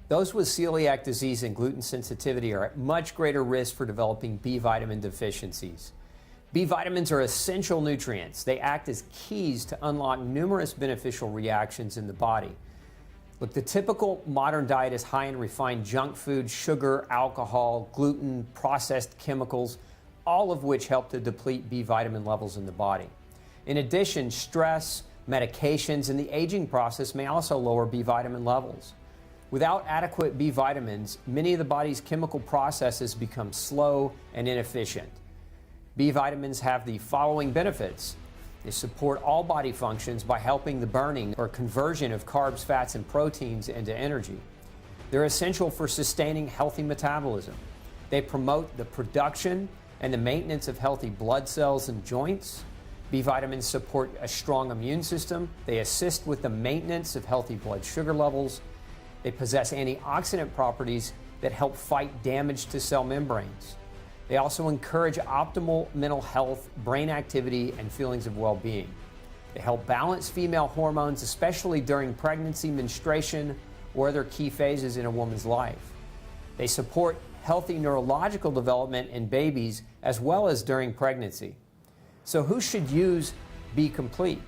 Those with celiac disease and gluten sensitivity are at much greater risk for developing B vitamin deficiencies. B vitamins are essential nutrients. They act as keys to unlock numerous beneficial reactions in the body. Look, the typical modern diet is high in refined junk food, sugar, alcohol, gluten, processed chemicals, all of which help to deplete B vitamin levels in the body. In addition, stress, medications, and the aging process may also lower B vitamin levels. Without adequate B vitamins, many of the body's chemical processes become slow and inefficient. B vitamins have the following benefits. They support all body functions by helping the burning or conversion of carbs, fats, and proteins into energy. They're essential for sustaining healthy metabolism. They promote the production and the maintenance of healthy blood cells and joints. B vitamins support a strong immune system. They assist with the maintenance of healthy blood sugar levels. They possess antioxidant properties that help fight damage to cell membranes. They also encourage optimal mental health, brain activity, and feelings of well-being. They help balance female hormones, especially during pregnancy, menstruation, or other key phases in a woman's life. They support healthy neurological development in babies as well as during pregnancy. So who should use B Complete?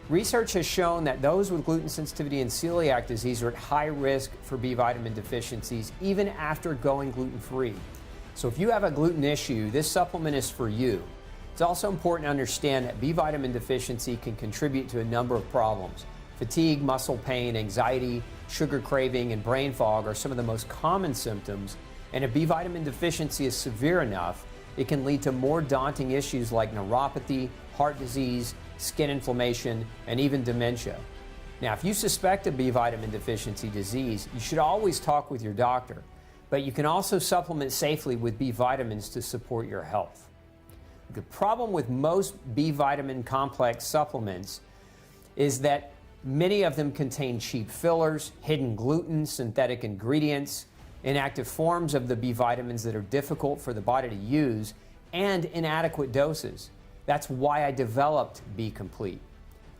Research has shown that those with gluten sensitivity and celiac disease are at high risk for B vitamin deficiencies even after going gluten-free. So if you have a gluten issue, this supplement is for you. It's also important to understand that B vitamin deficiency can contribute to a number of problems. Fatigue, muscle pain, anxiety, sugar craving, and brain fog are some of the most common symptoms. And if B vitamin deficiency is severe enough, it can lead to more daunting issues like neuropathy, heart disease, skin inflammation, and even dementia. Now, if you suspect a B vitamin deficiency disease, you should always talk with your doctor, but you can also supplement safely with B vitamins to support your health. The problem with most B vitamin complex supplements is that many of them contain cheap fillers, hidden gluten, synthetic ingredients, inactive forms of the B vitamins that are difficult for the body to use, and inadequate doses. That's why I developed B Complete.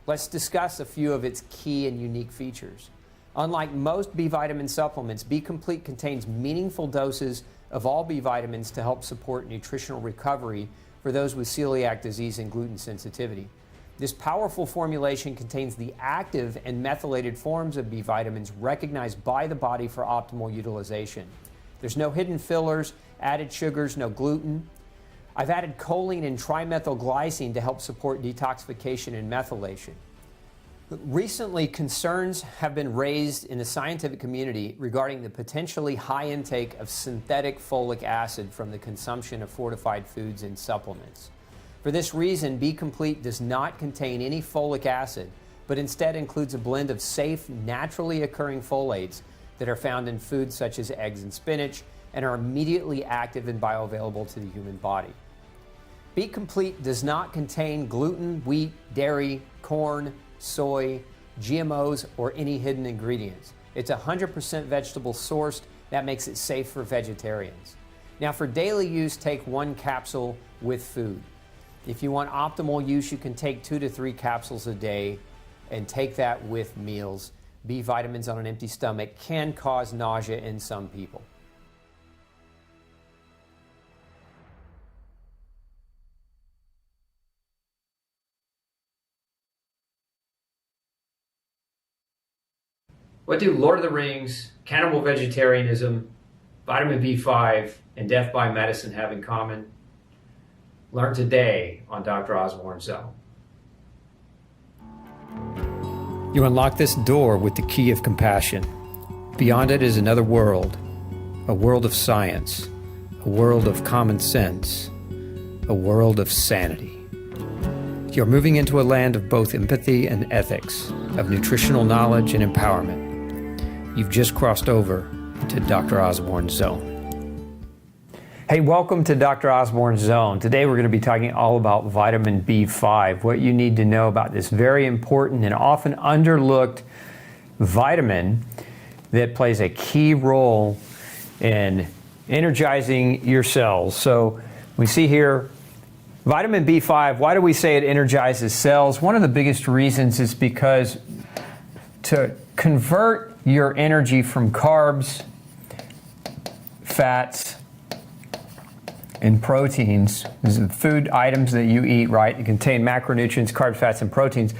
Let's discuss a few of its key and unique features. Unlike most B vitamin supplements, B Complete contains meaningful doses of all B vitamins to help support nutritional recovery for those with celiac disease and gluten sensitivity. This powerful formulation contains the active and methylated forms of B vitamins recognized by the body for optimal utilization. There's no hidden fillers, added sugars, no gluten. I've added choline and trimethylglycine to help support detoxification and methylation. Recently, concerns have been raised in the scientific community regarding the potentially high intake of synthetic folic acid from the consumption of fortified foods and supplements. For this reason, B Complete does not contain any folic acid, but instead includes a blend of safe, naturally occurring folates that are found in foods such as eggs and spinach and are immediately active and bioavailable to the human body. B Complete does not contain gluten, wheat, dairy, corn, soy, GMOs, or any hidden ingredients. It's 100% vegetable sourced. That makes it safe for vegetarians. Now, for daily use, take 1 capsule with food. If you want optimal use, you can take 2 to 3 capsules a day and take that with meals. B vitamins on an empty stomach can cause nausea in some people. What do Lord of the Rings, cannibal vegetarianism, vitamin B5, and death by medicine have in common? Learn today on Dr. Osbornes Zone. You unlock this door with the key of compassion. Beyond it is another world, a world of science, a world of common sense, a world of sanity. You're moving into a land of both empathy and ethics, of nutritional knowledge and empowerment. You've just crossed over to Dr. Osbornes Zone. Hey, welcome to Dr. Osbornes Zone. Today we're going to be talking all about vitamin B5, what you need to know about this very important and often underlooked vitamin that plays a key role in energizing your cells. So we see here vitamin B5. Why do we say it energizes cells? One of the biggest reasons is because to convert your energy from carbs, fats, and proteins. These are the food items that you eat, right? They contain macronutrients, carbs, fats, and proteins.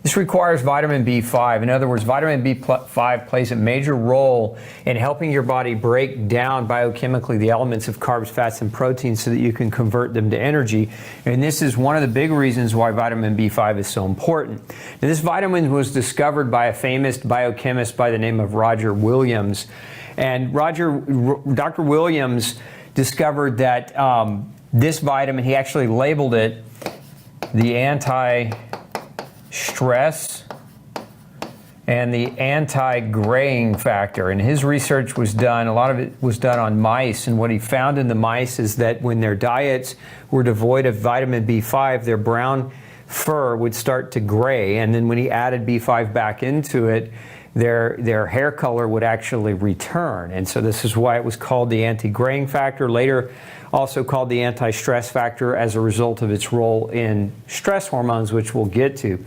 This requires vitamin B5. In other words, vitamin B5 plays a major role in helping your body break down biochemically the elements of carbs, fats, and proteins so that you can convert them to energy. And this is one of the big reasons why vitamin B5 is so important. Now, this vitamin was discovered by a famous biochemist by the name of Roger Williams. And Dr. Williams discovered that this vitamin, he actually labeled it the anti-stress and the anti-graying factor. And his research was done, a lot of it was done on mice, and what he found in the mice is that when their diets were devoid of vitamin B5, their brown fur would start to gray, and then when he added B5 back into it, their hair color would actually return. And so this is why it was called the anti-graying factor, later also called the anti-stress factor as a result of its role in stress hormones, which we'll get to.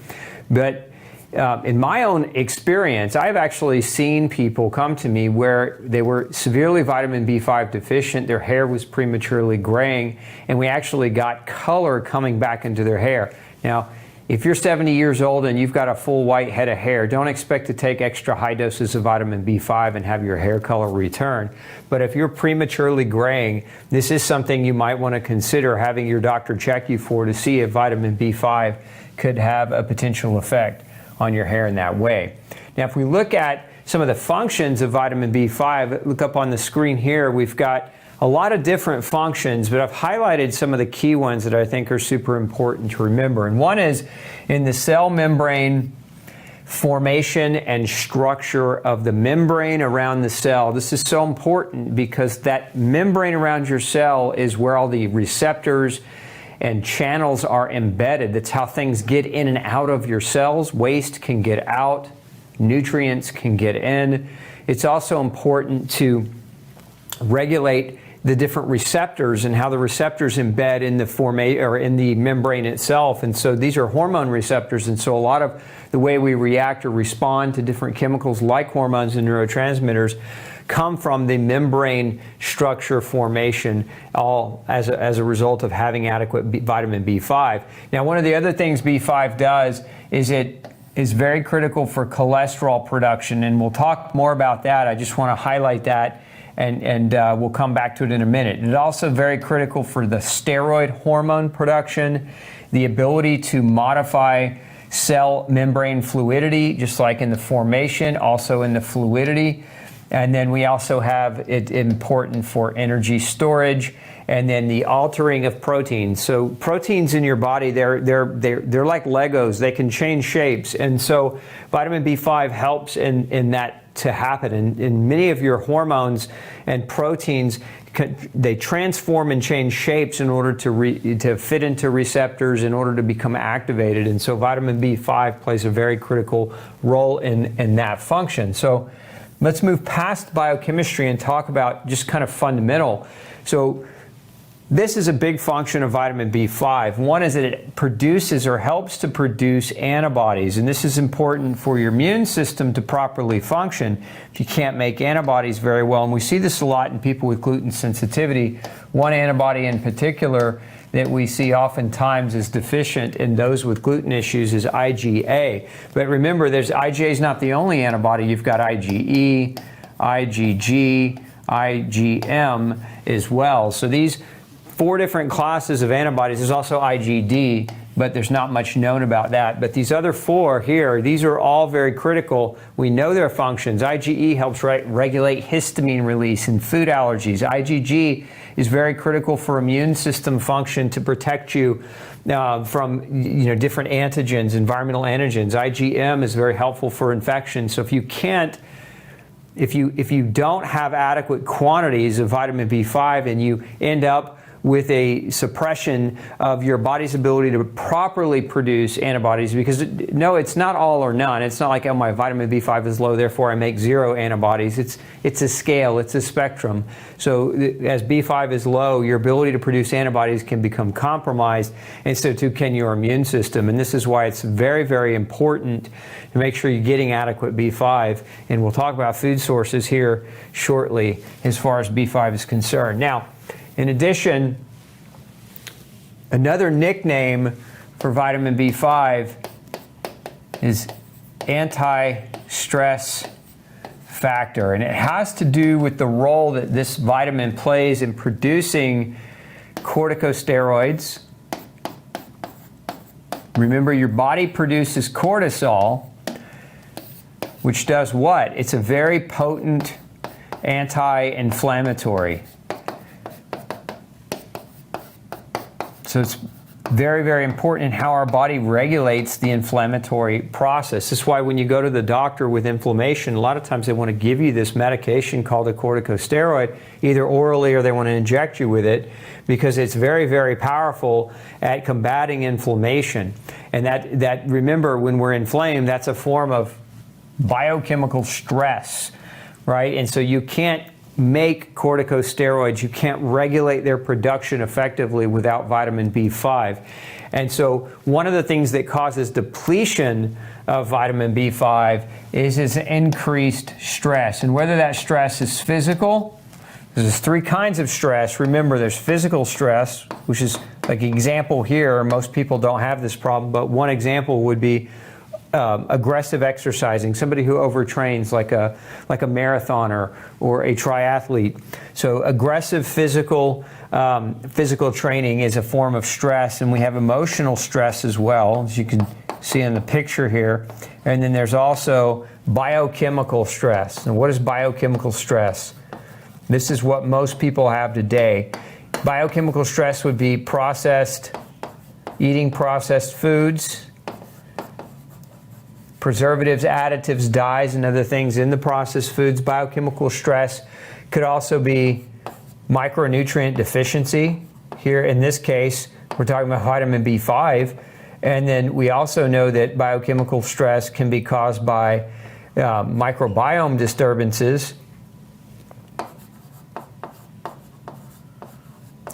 But in my own experience, I've actually seen people come to me where they were severely vitamin B5 deficient, their hair was prematurely graying, and we actually got color coming back into their hair. Now, if you're 70 years old and you've got a full white head of hair, don't expect to take extra high doses of vitamin B5 and have your hair color return. But if you're prematurely graying, this is something you might want to consider having your doctor check you for to see if vitamin B5 could have a potential effect on your hair in that way. Now, if we look at some of the functions of vitamin B5, look up on the screen here, we've got a lot of different functions, but I've highlighted some of the key ones that I think are super important to remember. And one is in the cell membrane formation and structure of the membrane around the cell. This is so important because that membrane around your cell is where all the receptors and channels are embedded. That's how things get in and out of your cells. Waste can get out, nutrients can get in. It's also important to regulate the different receptors and how the receptors embed in the membrane itself. And so these are hormone receptors, and so a lot of the way we react or respond to different chemicals like hormones and neurotransmitters come from the membrane structure formation, all as a result of having adequate vitamin B5. Now, one of the other things B5 does is it is very critical for cholesterol production, and we'll talk more about that. I just want to highlight that, and we'll come back to it in a minute. It's also very critical for the steroid hormone production, the ability to modify cell membrane fluidity, just like in the formation, also in the fluidity. And then we also have it important for energy storage, and then the altering of proteins. So proteins in your body, they're like Legos. They can change shapes, and so vitamin B5 helps in that to happen. And many of your hormones and proteins, they transform and change shapes in order to fit into receptors, in order to become activated. And so vitamin B5 plays a very critical role in that function. So let's move past biochemistry and talk about just kind of fundamental. So this is a big function of vitamin B5. One is that it produces or helps to produce antibodies, and this is important for your immune system to properly function. If you can't make antibodies very well, and we see this a lot in people with gluten sensitivity, one antibody in particular that we see oftentimes is deficient in those with gluten issues is IgA. But remember, IgA is not the only antibody. You've got IgE, IgG, IgM as well. So these 4 different classes of antibodies. There's also IgD, but there's not much known about that. But these other 4 here, these are all very critical. We know their functions. IgE helps regulate histamine release in food allergies. IgG is very critical for immune system function to protect you from different antigens, environmental antigens. IgM is very helpful for infection. So if you don't have adequate quantities of vitamin B5 and you end up with a suppression of your body's ability to properly produce antibodies, because no, it's not all or none. It's not like, oh, my vitamin B5 is low, therefore I make 0 antibodies. It's a scale, it's a spectrum. So as B5 is low, your ability to produce antibodies can become compromised, and so too can your immune system. And this is why it's very, very important to make sure you're getting adequate B5. And we'll talk about food sources here shortly as far as B5 is concerned. Now, in addition, another nickname for vitamin B5 is antistress factor, and it has to do with the role that this vitamin plays in producing corticosteroids. Remember, your body produces cortisol, which does what? It's a very potent anti-inflammatory. So it's very, very important in how our body regulates the inflammatory process. This is why when you go to the doctor with inflammation, a lot of times they want to give you this medication called a corticosteroid, either orally or they want to inject you with it, because it's very, very powerful at combating inflammation. And that remember, when we're inflamed, that's a form of biochemical stress, right? And so you can't make corticosteroids, you can't regulate their production effectively without vitamin B5. And so one of the things that causes depletion of vitamin B5 is increased stress. And whether that stress is physical, there's 3 kinds of stress. Remember, there's physical stress, which is like an example here. Most people don't have this problem, but one example would be aggressive exercising, somebody who overtrains, like a marathoner or a triathlete. So aggressive physical training is a form of stress, and we have emotional stress as well, as you can see in the picture here. And then there's also biochemical stress. And what is biochemical stress? This is what most people have today. Biochemical stress would be eating processed foods, preservatives, additives, dyes, and other things in the processed foods. Biochemical stress could also be micronutrient deficiency. Here in this case, we're talking about vitamin B5. And then we also know that biochemical stress can be caused by microbiome disturbances.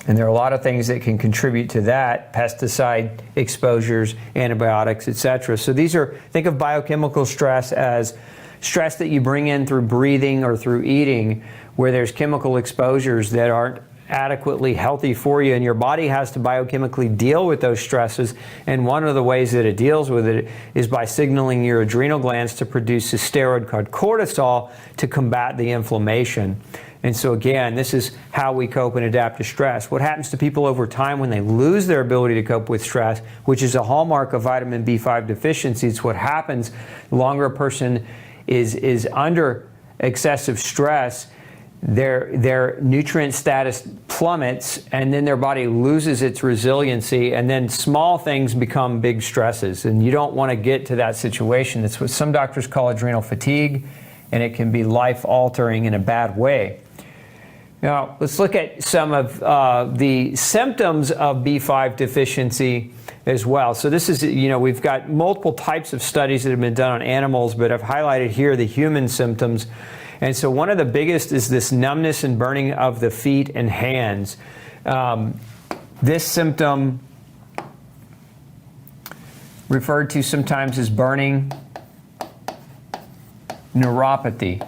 And there are a lot of things that can contribute to that: pesticide exposures, antibiotics, etc. So think of biochemical stress as stress that you bring in through breathing or through eating, where there's chemical exposures that aren't adequately healthy for you, and your body has to biochemically deal with those stresses. And one of the ways that it deals with it is by signaling your adrenal glands to produce a steroid called cortisol to combat the inflammation. And so again, this is how we cope and adapt to stress. What happens to people over time when they lose their ability to cope with stress, which is a hallmark of vitamin B5 deficiency? It's what happens the longer a person is under excessive stress. Their nutrient status plummets, and then their body loses its resiliency, and then small things become big stresses. And you don't want to get to that situation. That's what some doctors call adrenal fatigue, and it can be life-altering in a bad way. Now, let's look at some of the symptoms of B5 deficiency as well. So this is, we've got multiple types of studies that have been done on animals, but I've highlighted here the human symptoms. And so one of the biggest is this numbness and burning of the feet and hands. This symptom, referred to sometimes as burning neuropathy.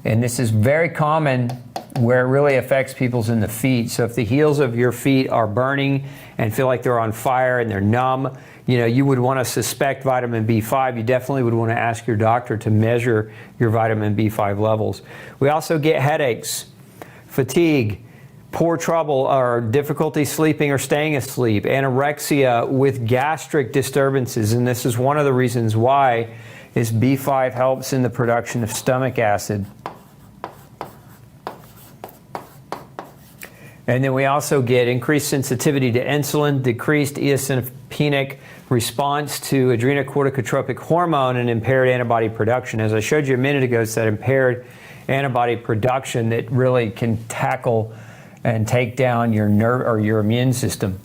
And this is very common where it really affects people's in the feet. So if the heels of your feet are burning and feel like they're on fire and they're numb, you would want to suspect vitamin B5. You definitely would want to ask your doctor to measure your vitamin B5 levels. We also get headaches, fatigue, poor trouble or difficulty sleeping or staying asleep, anorexia with gastric disturbances. And this is one of the reasons why is B5 helps in the production of stomach acid. And then we also get increased sensitivity to insulin, decreased eosinopenic response to adrenocorticotropic hormone, and impaired antibody production. As I showed you a minute ago, it's that impaired antibody production that really can tackle and take down your nerve or your immune system.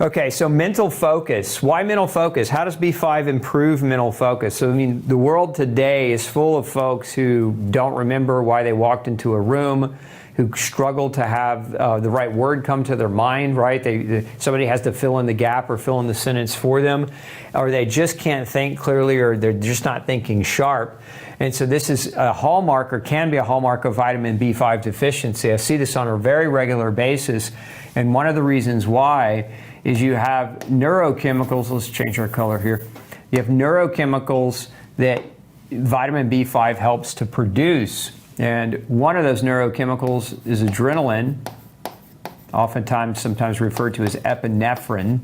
Okay, so mental focus. Why mental focus? How does B5 improve mental focus? So, I mean, the world today is full of folks who don't remember why they walked into a room, who struggle to have the right word come to their mind, right? Somebody has to fill in the gap or fill in the sentence for them, or they just can't think clearly, or they're just not thinking sharp. And so this is a hallmark, or can be a hallmark, of vitamin B5 deficiency. I see this on a very regular basis, and one of the reasons why is you have neurochemicals. Let's change our color here. You have neurochemicals that vitamin B5 helps to produce. And one of those neurochemicals is adrenaline, sometimes referred to as epinephrine,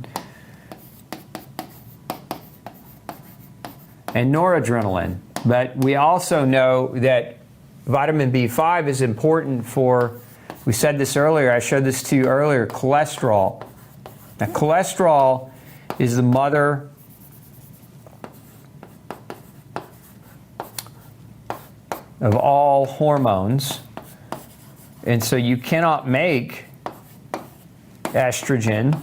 and noradrenaline. But we also know that vitamin B5 is important for, we said this earlier, I showed this to you earlier, cholesterol. Now, cholesterol is the mother of all hormones, and so you cannot make estrogen,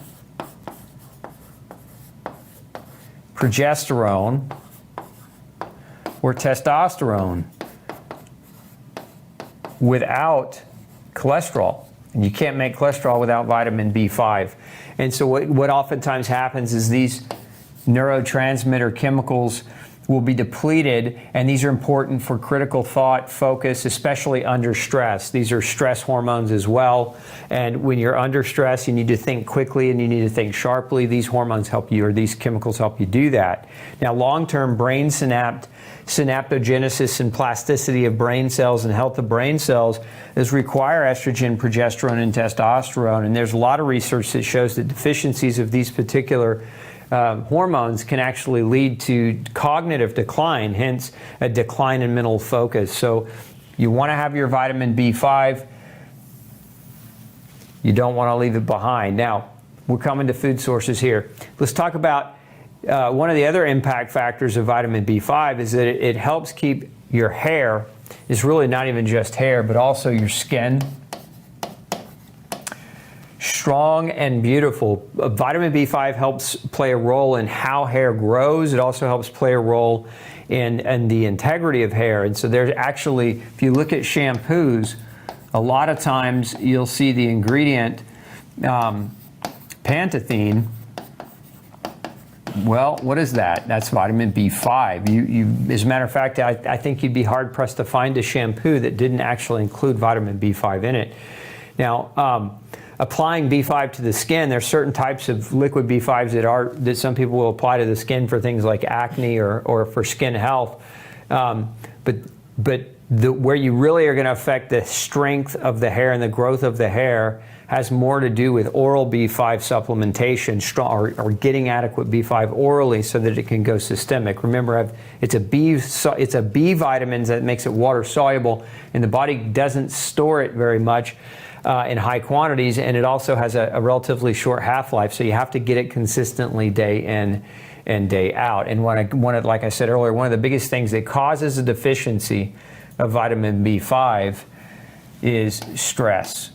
progesterone, or testosterone without cholesterol. And you can't make cholesterol without vitamin B5. And so what oftentimes happens is these neurotransmitter chemicals will be depleted, and these are important for critical thought, focus, especially under stress. These are stress hormones as well, and when you're under stress, you need to think quickly and you need to think sharply. These hormones help you, or these chemicals help you do that. Now, long-term brain synaptogenesis and plasticity of brain cells and health of brain cells is require estrogen, progesterone, and testosterone, and there's a lot of research that shows that deficiencies of these particular hormones can actually lead to cognitive decline, hence a decline in mental focus. So you want to have your vitamin B5. You don't want to leave it behind. Now, we're coming to food sources here. Let's talk about one of the other impact factors of vitamin B5 is that it helps keep your hair, it's really not even just hair, but also your skin, strong and beautiful. Vitamin B5 helps play a role in how hair grows. It also helps play a role in the integrity of hair. And so there's actually, if you look at shampoos, a lot of times you'll see the ingredient pantethine. Well, what is that? That's vitamin B5. As a matter of fact, I think you'd be hard pressed to find a shampoo that didn't actually include vitamin B5 in it. Now, applying B5 to the skin, there's certain types of liquid B5s that some people will apply to the skin for things like acne or for skin health. But where you really are going to affect the strength of the hair and the growth of the hair has more to do with oral B5 supplementation, or getting adequate B5 orally so that it can go systemic. Remember, it's a B vitamin that makes it water soluble, and the body doesn't store it very much in high quantities, and it also has a relatively short half-life, so you have to get it consistently day in and day out. And like I said earlier, one of the biggest things that causes a deficiency of vitamin B5 is stress.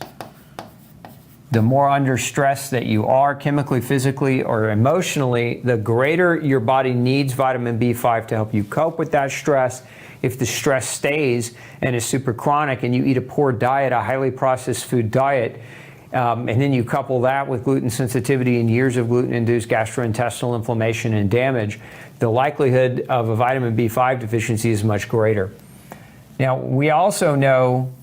The more under stress that you are, chemically, physically, or emotionally, the greater your body needs vitamin B5 to help you cope with that stress. If the stress stays and is super chronic and you eat a poor diet, a highly processed food diet, and then you couple that with gluten sensitivity and years of gluten-induced gastrointestinal inflammation and damage, the likelihood of a vitamin B5 deficiency is much greater. Now, we also know,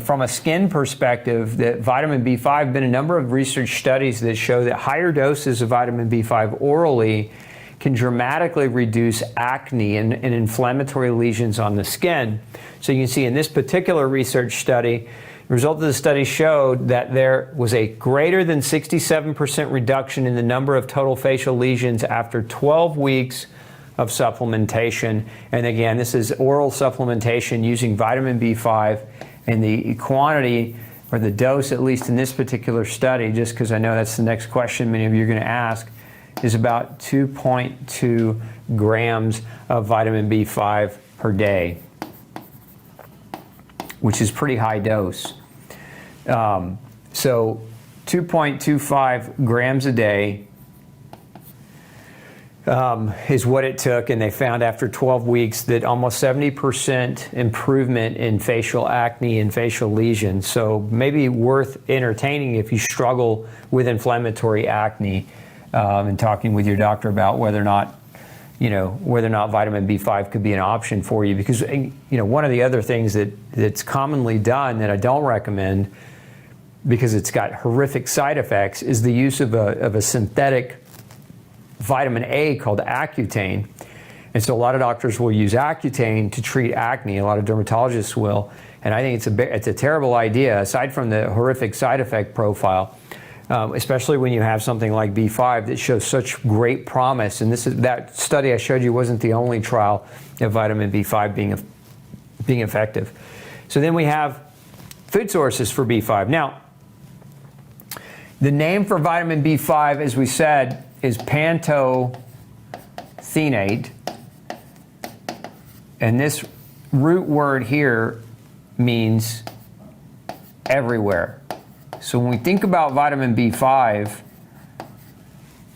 from a skin perspective, that vitamin B5, been a number of research studies that show that higher doses of vitamin B5 orally can dramatically reduce acne and inflammatory lesions on the skin. So you can see in this particular research study, the result of the study showed that there was a greater than 67% reduction in the number of total facial lesions after 12 weeks of supplementation. And again, this is oral supplementation using vitamin B5, and the quantity, or the dose, at least in this particular study, just because I know that's the next question many of you are going to ask, is about 2.2 grams of vitamin B5 per day, which is pretty high dose. So 2.25 grams a day is what it took, and they found after 12 weeks that almost 70% improvement in facial acne and facial lesions. So maybe worth entertaining if you struggle with inflammatory acne, and talking with your doctor about whether or not vitamin B5 could be an option for you. Because one of the other things that's commonly done that I don't recommend, because it's got horrific side effects, is the use of a synthetic vitamin A called Accutane. And so a lot of doctors will use Accutane to treat acne. A lot of dermatologists will. And I think it's a terrible idea, aside from the horrific side effect profile, especially when you have something like B5 that shows such great promise. And that study I showed you wasn't the only trial of vitamin B5 being effective. So then we have food sources for B5. Now, the name for vitamin B5, as we said, is pantothenate, and this root word here means everywhere. So when we think about vitamin B5,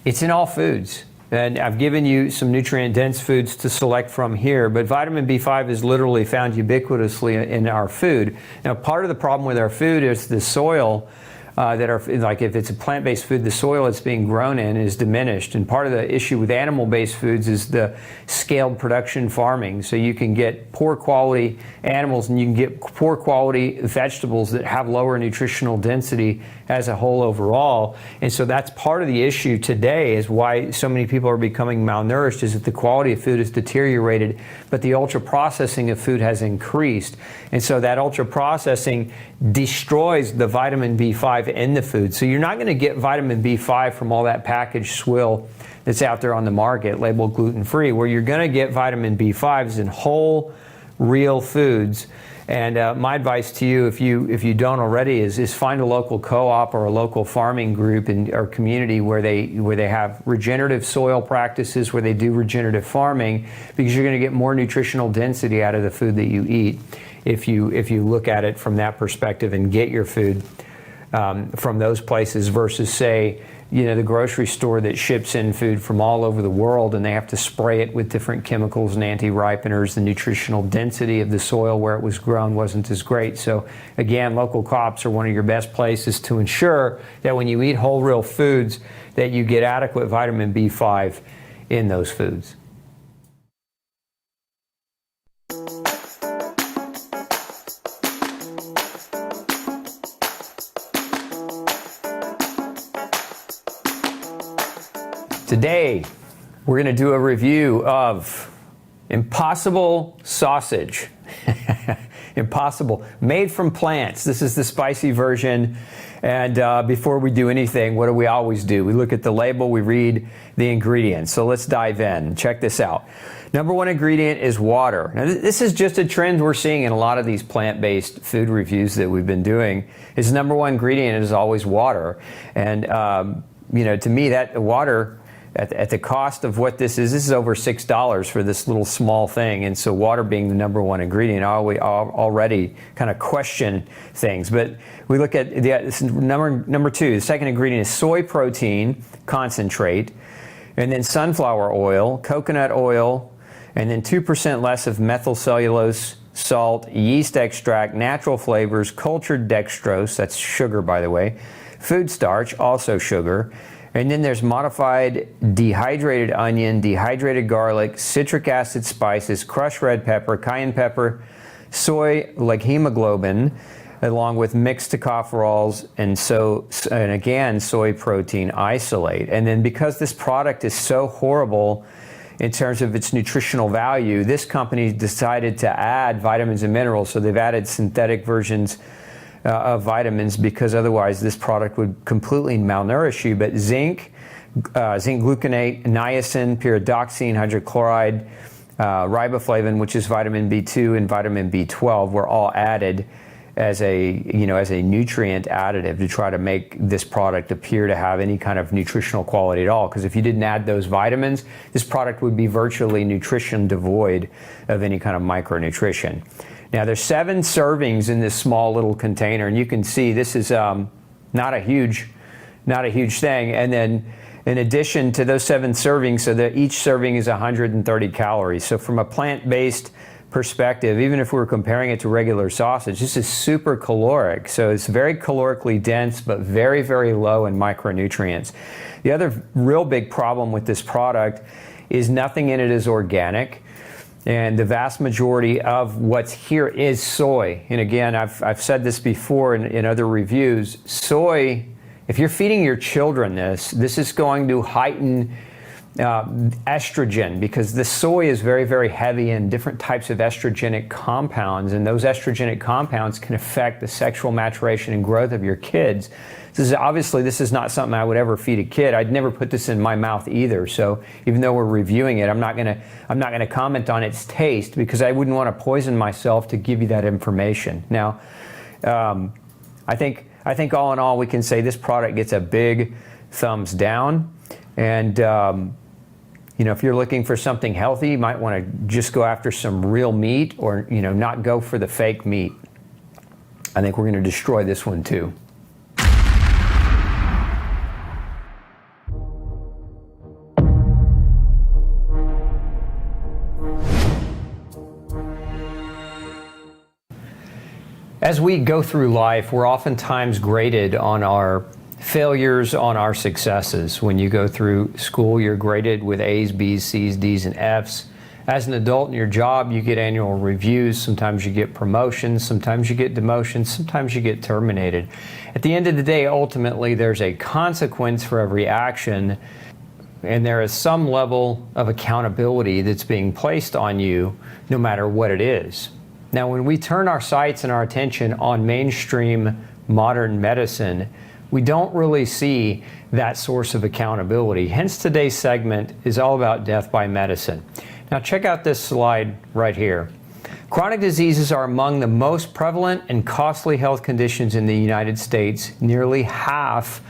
it's in all foods. And I've given you some nutrient-dense foods to select from here, but vitamin B5 is literally found ubiquitously in our food. Now, part of the problem with our food is the soil like if it's a plant-based food, the soil it's being grown in is diminished. And part of the issue with animal-based foods is the scaled production farming. So you can get poor quality animals and you can get poor quality vegetables that have lower nutritional density as a whole overall. And so that's part of the issue today, is why so many people are becoming malnourished, is that the quality of food is deteriorated, but the ultra-processing of food has increased. And so that ultra-processing destroys the vitamin B5 in the food. So you're not going to get vitamin B5 from all that packaged swill that's out there on the market labeled gluten-free. Where you're going to get vitamin B5 is in whole, real foods. And my advice to you, if you don't already, is find a local co-op or a local farming group or community where they have regenerative soil practices, where they do regenerative farming, because you're going to get more nutritional density out of the food that you eat if you look at it from that perspective and get your food from those places versus, say, the grocery store that ships in food from all over the world, and they have to spray it with different chemicals and anti-ripeners. The nutritional density of the soil where it was grown wasn't as great. So again, local co-ops are one of your best places to ensure that when you eat whole, real foods, that you get adequate vitamin B5 in those foods. Today, we're going to do a review of Impossible sausage. Impossible, made from plants. This is the spicy version. And before we do anything, what do we always do? We look at the label, we read the ingredients. So let's dive in. Check this out. Number one ingredient is water. Now, this is just a trend we're seeing in a lot of these plant-based food reviews that we've been doing. Is number one ingredient is always water. And to me, that water, at the cost of what this is over $6 for this little small thing. And so water being the number one ingredient, I already kind of question things. But we look at number two. The second ingredient is soy protein concentrate, and then sunflower oil, coconut oil, and then 2% less of methylcellulose, salt, yeast extract, natural flavors, cultured dextrose, that's sugar by the way, food starch, also sugar. And then there's modified dehydrated onion, dehydrated garlic, citric acid spices, crushed red pepper, cayenne pepper, soy like hemoglobin, along with mixed tocopherols, and again, soy protein isolate. And then because this product is so horrible in terms of its nutritional value, this company decided to add vitamins and minerals. So they've added synthetic versions of vitamins, because otherwise this product would completely malnourish you. But zinc gluconate, niacin, pyridoxine, hydrochloride, riboflavin, which is vitamin B2, and vitamin B12 were all added as a nutrient additive to try to make this product appear to have any kind of nutritional quality at all. Because if you didn't add those vitamins, this product would be virtually nutrition devoid of any kind of micronutrition. Now there's 7 servings in this small little container, and you can see this is not a huge thing. And then in addition to those 7 servings, so that each serving is 130 calories. So from a plant-based perspective, even if we're comparing it to regular sausage, this is super caloric. So it's very calorically dense, but very, very low in micronutrients. The other real big problem with this product is nothing in it is organic. And the vast majority of what's here is soy. And again, I've said this before in other reviews, soy, if you're feeding your children this is going to heighten estrogen, because the soy is very, very heavy in different types of estrogenic compounds, and those estrogenic compounds can affect the sexual maturation and growth of your kids. This is not something I would ever feed a kid. I'd never put this in my mouth either. So even though we're reviewing it, I'm not gonna comment on its taste, because I wouldn't want to poison myself to give you that information. Now, I think all in all, we can say this product gets a big thumbs down. And if you're looking for something healthy, you might want to just go after some real meat, or not go for the fake meat. I think we're going to destroy this one too. As we go through life, we're oftentimes graded on our failures, on our successes. When you go through school, you're graded with A's, B's, C's, D's, and F's. As an adult in your job, you get annual reviews. Sometimes you get promotions, sometimes you get demotions, sometimes you get terminated. At the end of the day, ultimately, there's a consequence for every action, and there is some level of accountability that's being placed on you, no matter what it is. Now, when we turn our sights and our attention on mainstream modern medicine, we don't really see that source of accountability. Hence, today's segment is all about death by medicine. Now, check out this slide right here. Chronic diseases are among the most prevalent and costly health conditions in the United States. Nearly half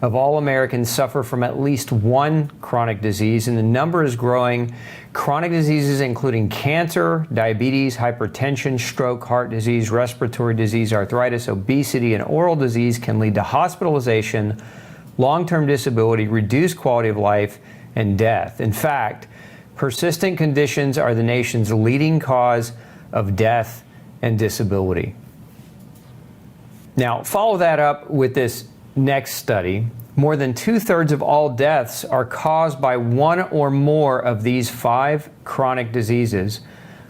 of all Americans suffer from at least one chronic disease, and the number is growing. Chronic diseases including cancer, diabetes, hypertension, stroke, heart disease, respiratory disease, arthritis, obesity, and oral disease can lead to hospitalization, long-term disability, reduced quality of life, and death. In fact, persistent conditions are the nation's leading cause of death and disability. Now, follow that up with this next study. More than 2/3 of all deaths are caused by one or more of these 5 chronic diseases: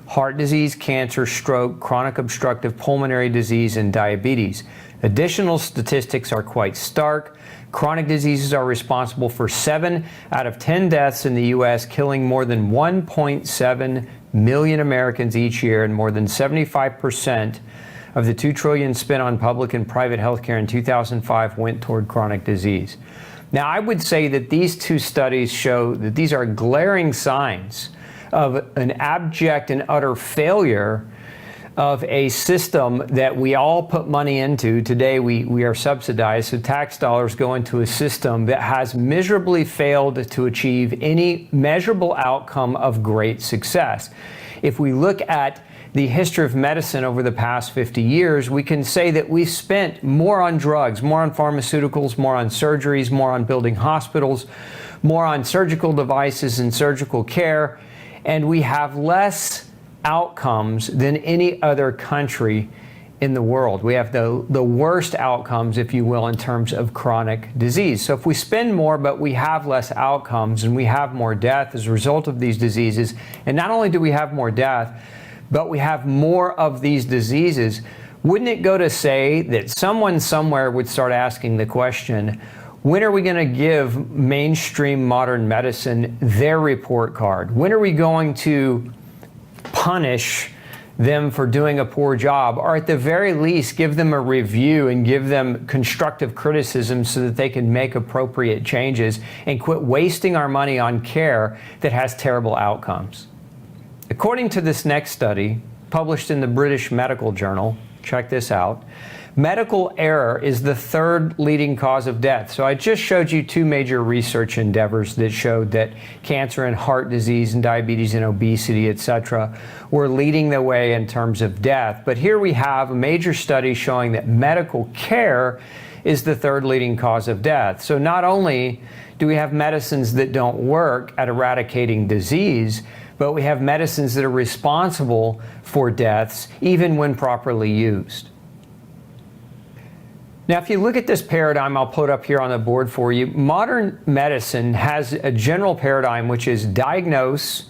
heart disease, cancer, stroke, chronic obstructive pulmonary disease, and diabetes. Additional statistics are quite stark. Chronic diseases are responsible for 7 out of 10 deaths in the U.S., killing more than 1.7 million Americans each year, and more than 75% of the $2 trillion spent on public and private health care in 2005 went toward chronic disease. Now, I would say that these 2 studies show that these are glaring signs of an abject and utter failure of a system that we all put money into. Today, we are subsidized, so tax dollars go into a system that has miserably failed to achieve any measurable outcome of great success. If we look at the history of medicine over the past 50 years, we can say that we spent more on drugs, more on pharmaceuticals, more on surgeries, more on building hospitals, more on surgical devices and surgical care, and we have less outcomes than any other country in the world. We have the worst outcomes, if you will, in terms of chronic disease. So if we spend more, but we have less outcomes, and we have more death as a result of these diseases, and not only do we have more death, but we have more of these diseases, wouldn't it go to say that someone somewhere would start asking the question, when are we going to give mainstream modern medicine their report card? When are we going to punish them for doing a poor job, or at the very least give them a review and give them constructive criticism so that they can make appropriate changes and quit wasting our money on care that has terrible outcomes? According to this next study, published in the British Medical Journal, check this out, Medical error is the third leading cause of death. So I just showed you two major research endeavors that showed that cancer and heart disease and diabetes and obesity, etc., were leading the way in terms of death. But here we have a major study showing that medical care is the third leading cause of death. So not only do we have medicines that don't work at eradicating disease, but we have medicines that are responsible for deaths even when properly used. Now, if you look at this paradigm I'll put up here on the board for you, modern medicine has a general paradigm which is diagnose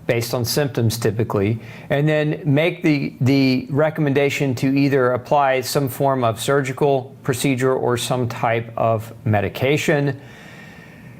based on symptoms typically, and then make the recommendation to either apply some form of surgical procedure or some type of medication.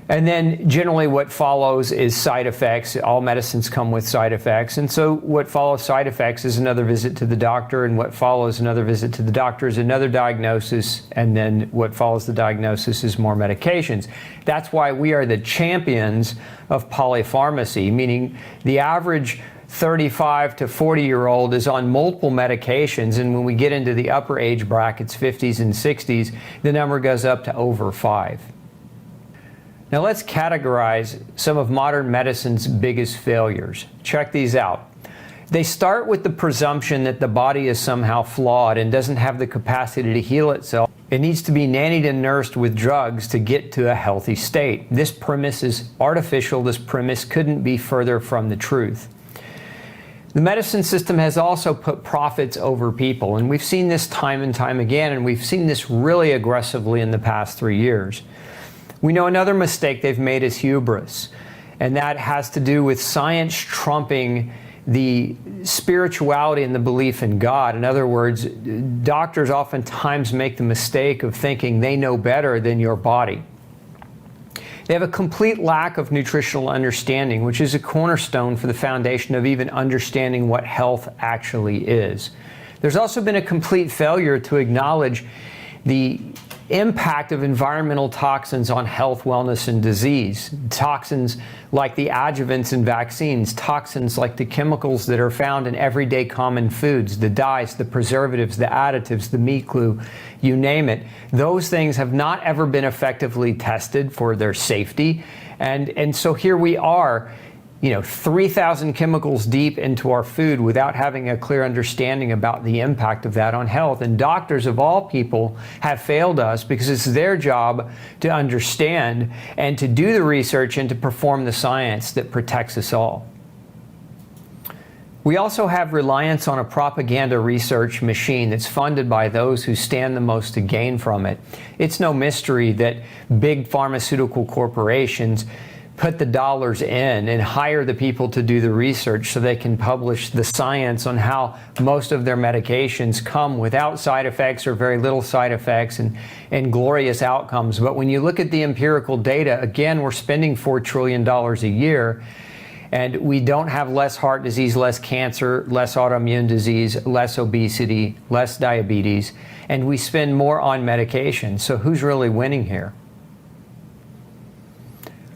And then generally what follows is side effects. All medicines come with side effects. And so what follows side effects is another visit to the doctor, and what follows another visit to the doctor is another diagnosis, and then what follows the diagnosis is more medications. That's why we are the champions of polypharmacy, meaning the average 35 to 40-year-old is on multiple medications, and when we get into the upper age brackets, 50s and 60s, the number goes up to over 5. Now let's categorize some of modern medicine's biggest failures. Check these out. They start with the presumption that the body is somehow flawed and doesn't have the capacity to heal itself. It needs to be nannied and nursed with drugs to get to a healthy state. This premise is artificial. This premise couldn't be further from the truth. The medicine system has also put profits over people, and we've seen this time and time again, and we've seen this really aggressively in the past 3 years. We know another mistake they've made is hubris, and that has to do with science trumping the spirituality and the belief in God. In other words, doctors oftentimes make the mistake of thinking they know better than your body. They have a complete lack of nutritional understanding, which is a cornerstone for the foundation of even understanding what health actually is. There's also been a complete failure to acknowledge the impact of environmental toxins on health, wellness, and disease. Toxins like the adjuvants in vaccines, toxins like the chemicals that are found in everyday common foods, the dyes, the preservatives, the additives, the meat glue, you name it. Those things have not ever been effectively tested for their safety. And so here we are, 3,000 chemicals deep into our food without having a clear understanding about the impact of that on health. And doctors of all people have failed us because it's their job to understand and to do the research and to perform the science that protects us all. We also have reliance on a propaganda research machine that's funded by those who stand the most to gain from it. It's no mystery that big pharmaceutical corporations put the dollars in and hire the people to do the research so they can publish the science on how most of their medications come without side effects or very little side effects and glorious outcomes. But when you look at the empirical data, again, we're spending $4 trillion a year, and we don't have less heart disease, less cancer, less autoimmune disease, less obesity, less diabetes, and we spend more on medication. So who's really winning here?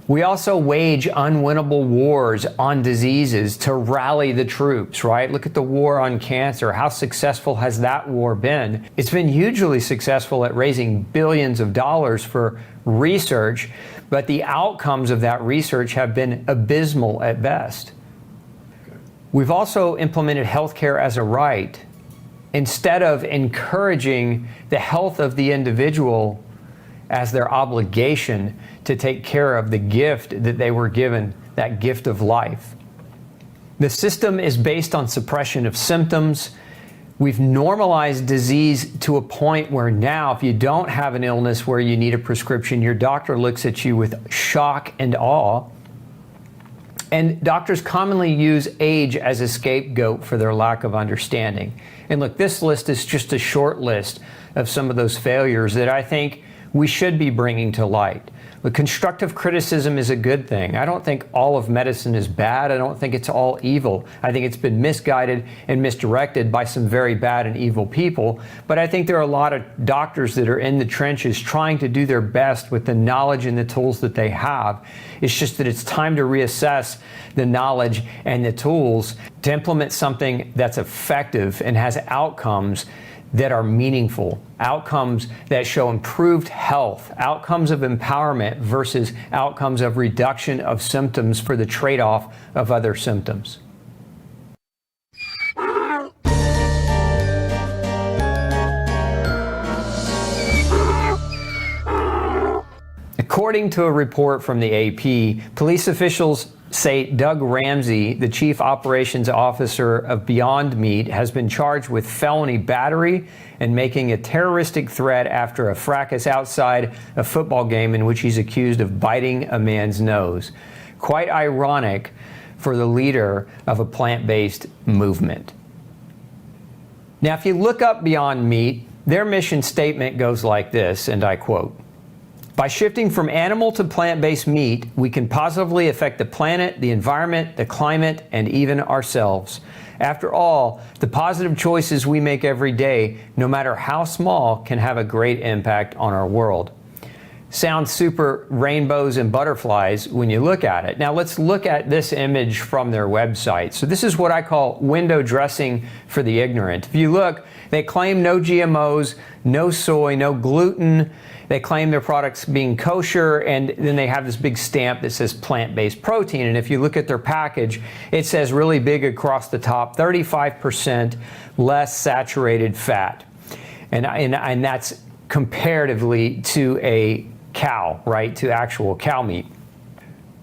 We also wage unwinnable wars on diseases to rally the troops, right? Look at the war on cancer. How successful has that war been? It's been hugely successful at raising billions of dollars for research, but the outcomes of that research have been abysmal at best. We've also implemented healthcare as a right instead of encouraging the health of the individual as their obligation to take care of the gift that they were given, that gift of life. The system is based on suppression of symptoms. We've normalized disease to a point where now, if you don't have an illness where you need a prescription, your doctor looks at you with shock and awe. And doctors commonly use age as a scapegoat for their lack of understanding. And look, this list is just a short list of some of those failures that I think we should be bringing to light. But constructive criticism is a good thing. I don't think all of medicine is bad. I don't think it's all evil. I think it's been misguided and misdirected by some very bad and evil people. But I think there are a lot of doctors that are in the trenches trying to do their best with the knowledge and the tools that they have. It's just that it's time to reassess the knowledge and the tools to implement something that's effective and has outcomes that are meaningful, outcomes that show improved health, outcomes of empowerment versus outcomes of reduction of symptoms for the trade-off of other symptoms. According to a report from the AP, police officials say Doug Ramsey, the chief operations officer of Beyond Meat, has been charged with felony battery and making a terroristic threat after a fracas outside a football game in which he's accused of biting a man's nose. Quite ironic for the leader of a plant-based movement. Now, if you look up Beyond Meat, their mission statement goes like this, and I quote, "By shifting from animal to plant-based meat, we can positively affect the planet, the environment, the climate, and even ourselves. After all, the positive choices we make every day, no matter how small, can have a great impact on our world." Sounds super rainbows and butterflies when you look at it. Now let's look at this image from their website. So this is what I call window dressing for the ignorant. If you look, they claim no GMOs, no soy, no gluten. They claim their products being kosher, and then they have this big stamp that says plant-based protein. And if you look at their package, it says really big across the top, 35% less saturated fat. And that's comparatively to a cow, right? To actual cow meat.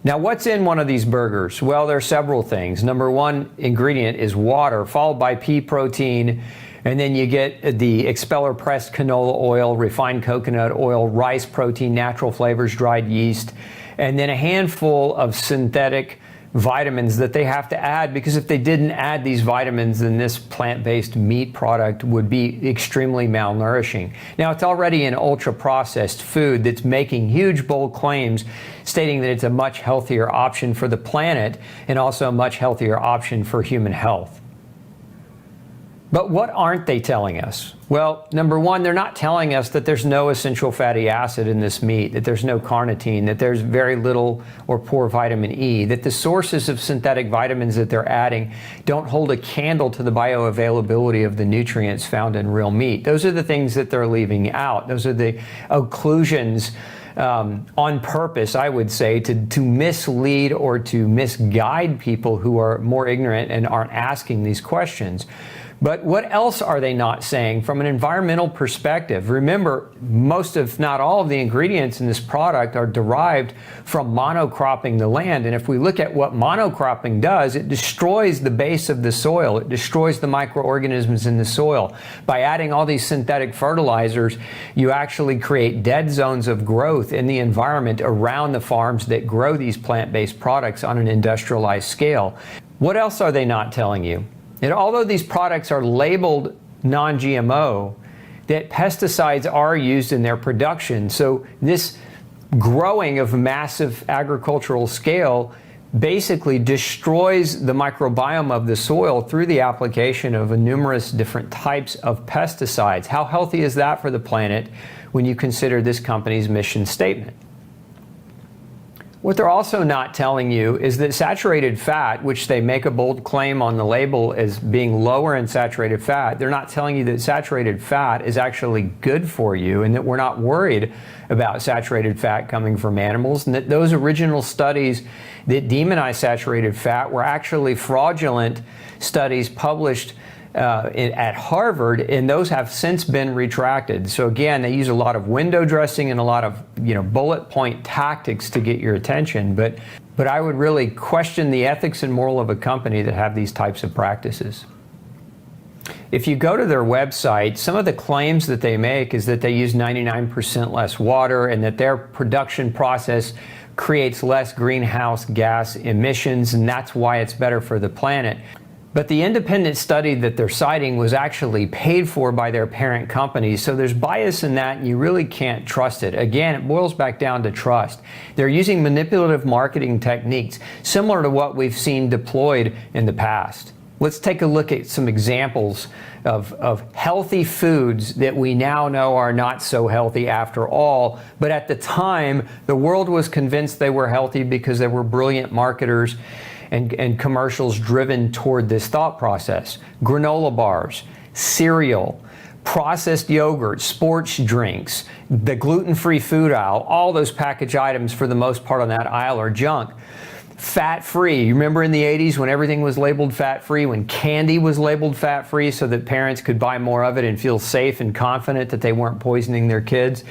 Now, what's in one of these burgers? Well, there are several things. Number one ingredient is water, followed by pea protein. And then you get the expeller pressed canola oil, refined coconut oil, rice protein, natural flavors, dried yeast, and then a handful of synthetic vitamins that they have to add, because if they didn't add these vitamins, then this plant-based meat product would be extremely malnourishing. Now, it's already an ultra-processed food that's making huge, bold claims stating that it's a much healthier option for the planet and also a much healthier option for human health. But what aren't they telling us? Well, number one, they're not telling us that there's no essential fatty acid in this meat, that there's no carnitine, that there's very little or poor vitamin E, that the sources of synthetic vitamins that they're adding don't hold a candle to the bioavailability of the nutrients found in real meat. Those are the things that they're leaving out. Those are the occlusions on purpose, I would say, to mislead or to misguide people who are more ignorant and aren't asking these questions. But what else are they not saying from an environmental perspective? Remember, most if not all of the ingredients in this product are derived from monocropping the land. And if we look at what monocropping does, it destroys the base of the soil. It destroys the microorganisms in the soil. By adding all these synthetic fertilizers, you actually create dead zones of growth in the environment around the farms that grow these plant-based products on an industrialized scale. What else are they not telling you? And although these products are labeled non-GMO, that pesticides are used in their production. So this growing of massive agricultural scale basically destroys the microbiome of the soil through the application of numerous different types of pesticides. How healthy is that for the planet when you consider this company's mission statement? What they're also not telling you is that saturated fat, which they make a bold claim on the label as being lower in saturated fat, they're not telling you that saturated fat is actually good for you and that we're not worried about saturated fat coming from animals, and that those original studies that demonize saturated fat were actually fraudulent studies published at Harvard, and those have since been retracted. So again, they use a lot of window dressing and a lot of bullet point tactics to get your attention. But I would really question the ethics and moral of a company that have these types of practices. If you go to their website, some of the claims that they make is that they use 99% less water and that their production process creates less greenhouse gas emissions, and that's why it's better for the planet. But the independent study that they're citing was actually paid for by their parent companies, so there's bias in that and you really can't trust it. Again, it boils back down to trust. They're using manipulative marketing techniques similar to what we've seen deployed in the past. Let's take a look at some examples of healthy foods that we now know are not so healthy after all, but at the time the world was convinced they were healthy because there were brilliant marketers and commercials driven toward this thought process. Granola bars, cereal, processed yogurt, sports drinks, the gluten-free food aisle, all those packaged items for the most part on that aisle are junk. Fat-free. You remember in the 80s when everything was labeled fat-free, when candy was labeled fat-free so that parents could buy more of it and feel safe and confident that they weren't poisoning their kids?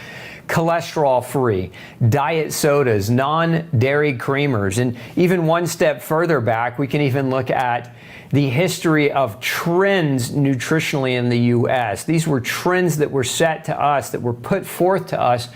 Cholesterol-free, diet sodas, non-dairy creamers, and even one step further back, we can even look at the history of trends nutritionally in the U.S. These were trends that were set to us, that were put forth to us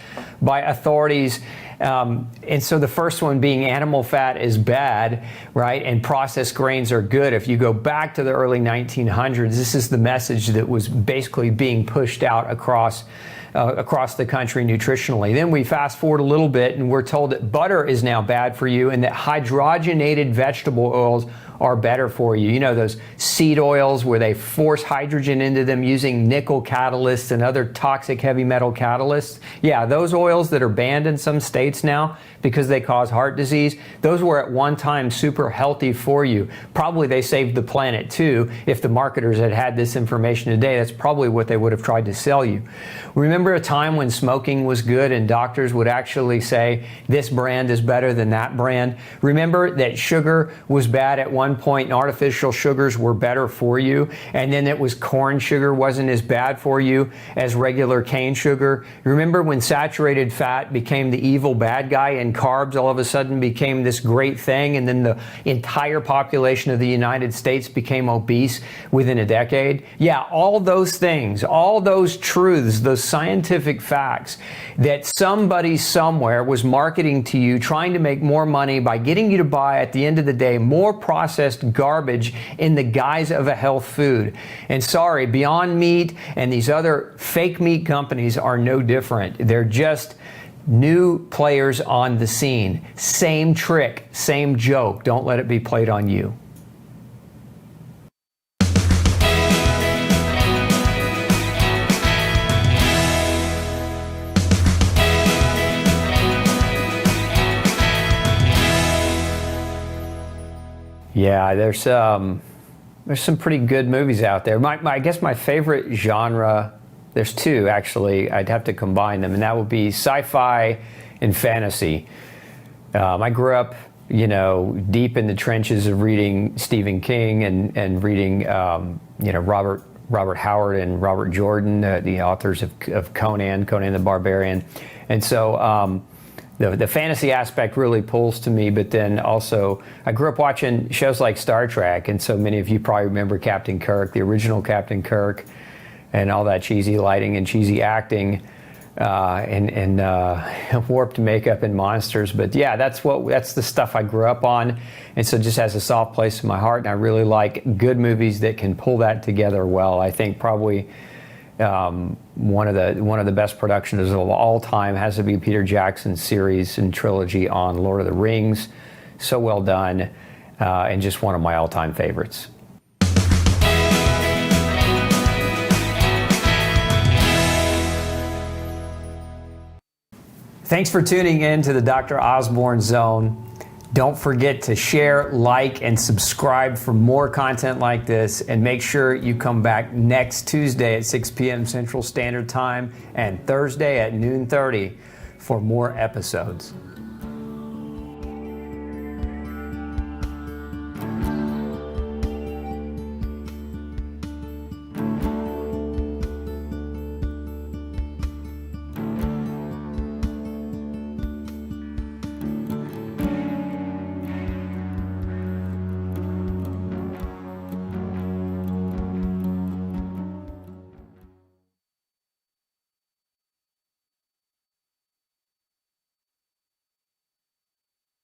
by authorities. And so the first one being animal fat is bad, right? And processed grains are good. If you go back to the early 1900s, this is the message that was basically being pushed out across the country nutritionally. Then we fast forward a little bit and we're told that butter is now bad for you and that hydrogenated vegetable oils are better for you. You know, those seed oils where they force hydrogen into them using nickel catalysts and other toxic heavy metal catalysts. Yeah, those oils that are banned in some states now because they cause heart disease, those were at one time super healthy for you. Probably they saved the planet too. If the marketers had had this information today, that's probably what they would have tried to sell you. Remember a time when smoking was good and doctors would actually say, this brand is better than that brand? Remember that sugar was bad at one point and artificial sugars were better for you, and then it was corn sugar wasn't as bad for you as regular cane sugar? Remember when saturated fat became the evil bad guy and carbs all of a sudden became this great thing, and then the entire population of the United States became obese within a decade? Yeah, all those things, all those truths, those scientific facts that somebody somewhere was marketing to you, trying to make more money by getting you to buy, at the end of the day, more processed garbage in the guise of a health food. And sorry, Beyond Meat and these other fake meat companies are no different. They're just new players on the scene. Same trick, same joke. Don't let it be played on you. Yeah, there's some pretty good movies out there. I guess my favorite genre, there's two actually, I'd have to combine them, and that would be sci-fi and fantasy. I grew up, you know, deep in the trenches of reading Stephen King and reading, you know, Robert Howard and Robert Jordan, the authors of Conan the Barbarian. And so the fantasy aspect really pulls to me, but then also I grew up watching shows like Star Trek, and so many of you probably remember Captain Kirk, the original Captain Kirk, and all that cheesy lighting and cheesy acting, and warped makeup and monsters. But yeah, that's the stuff I grew up on, and so it just has a soft place in my heart, and I really like good movies that can pull that together well. I think probably one of the best productions of all time has to be Peter Jackson's series and trilogy on Lord of the Rings. So well done, and just one of my all-time favorites. Thanks for tuning in to the Dr. Osborne Zone. Don't forget to share, like, and subscribe for more content like this, and make sure you come back next Tuesday at 6 p.m. Central Standard Time and Thursday at noon 30 for more episodes.